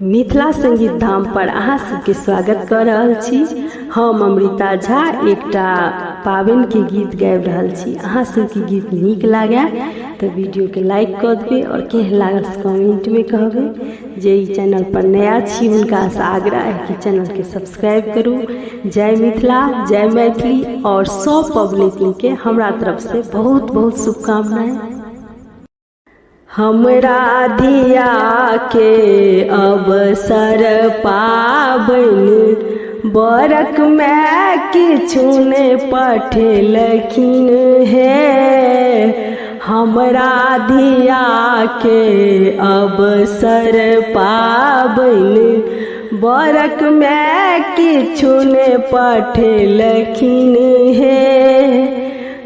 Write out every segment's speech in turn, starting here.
मिथिला संगीत धाम पर अहाँ सबके स्वागत कर रहल छी। हम अमृता झा एकटा पाबनि के गीत गाबि रहल छी। अहाँ सबके गीत नीक लागे तो वीडियो के लाइक कर देबे और केहन लागल कमेंट में कहबे। जे ई चैनल पर नया छी हुनका से आग्रह है कि चैनल के सब्सक्राइब करू। जय मिथिला, जय मैथिली और सब पब्लिक के हमरा तरफ से बहुत बहुत शुभकामनाएं। हमरा दिया के अवसर पाबनि बरक में किछु ने पठेलखिन है। हमरा दिया के अवसर पाबनि बरक में किछु ने पठेलखिन है।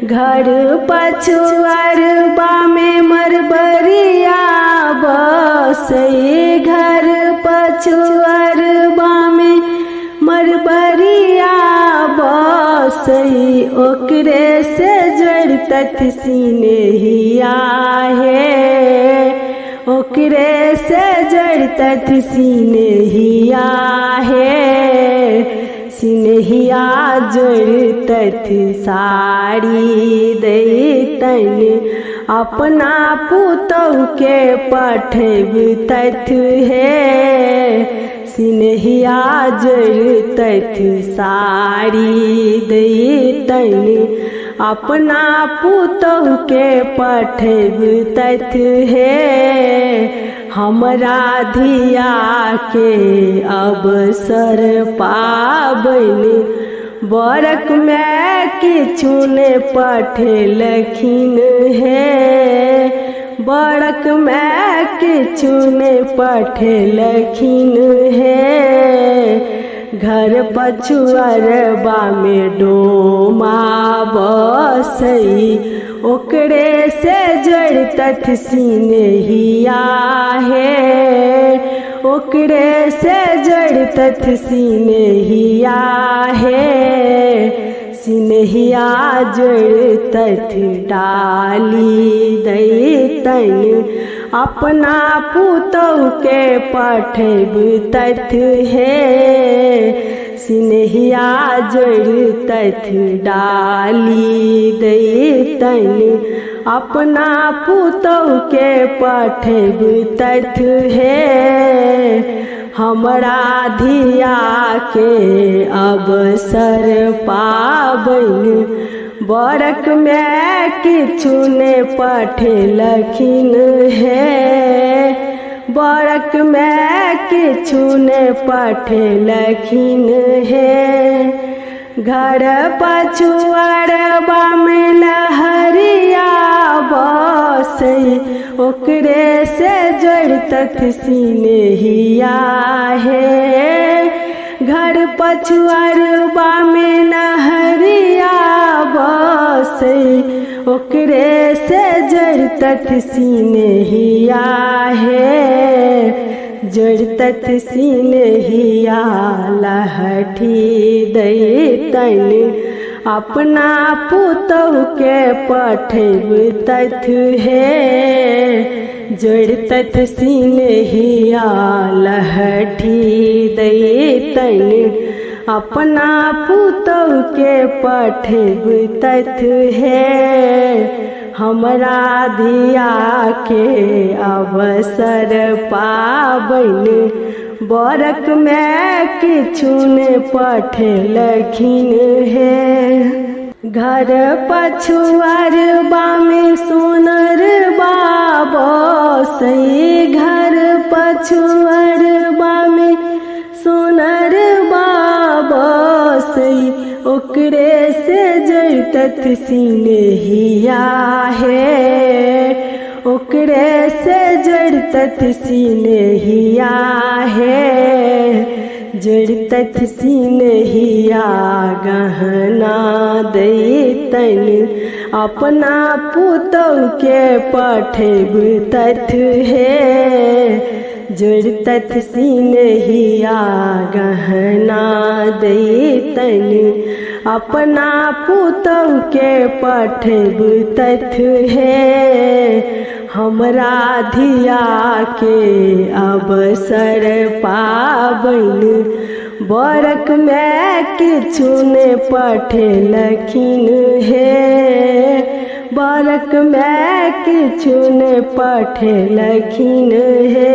घर पछुआरबा में मरबरिया बसई, घर पछुआरबा में मरबरिया बसई, ओकरे से जड़तत सिनेहिया है, ओकरे से जड़तत सिनेहिया है। सिनेहिया जड़तत साड़ी दैतन अपना पुतहु के पठबतथ है। सिनेहिया जड़तत साड़ी दैतन अपना पुतहु के पठबतथ है। हमरा धिया के अवसर पाबनि बरक में किछु ने पठेलखिन है। बरक में किछु ने पठेलखिन है। घर पछुआरबा में डोमा बसई, ओकरे से जड़तत सिनेहिया है, ओकरे से जड़तत सिनेहिया है। सिनेहिया जड़तत डाली दैतन अपना पुतहु के पठबतथ है। सिनेहिया जड़तत डाली दैतन अपना पुतहु के पठबतथ है। हमरा धिया के अवसर पाबनि बरक में किछु ने पठेलखिन है। बरक में किछु ने पठेलखिन है। घर पछुआरबा में लहरिया बसई, ओकरे से जड़तत सिनेहिया है। घर पछुआरबा में लहरिया बसई, ओकरे से जड़तत सिनेहिया है। जड़तत सिनेहिया लहठी दैतन अपना पुतहु के पठबतथ है। जड़तत सिनेहिया लहठी दैतन अपना पुतहु के पठबतथ है। हमरा धिया के अवसर पाबनि बरक में किछु ने पठेलखिन है। घर पछुआरबा में सोनरबा बसई, घर पछुआरबा में सोनरबा बसई, ओकरे से जड़तत सिनेहिया है, ओकरे से जड़तत सिनेहिया है। जड़तत सिनेहिया गहना दैतन अपना पुतहु के पठबतथ है। जड़तत सिनेहिया गहना दैतन अपना पुतहु के पठबतथ है। हमरा धिया के अवसर पाबन बरक में किछु ने पठेलखिन हे बरक में किछु ने पठेलखिन हे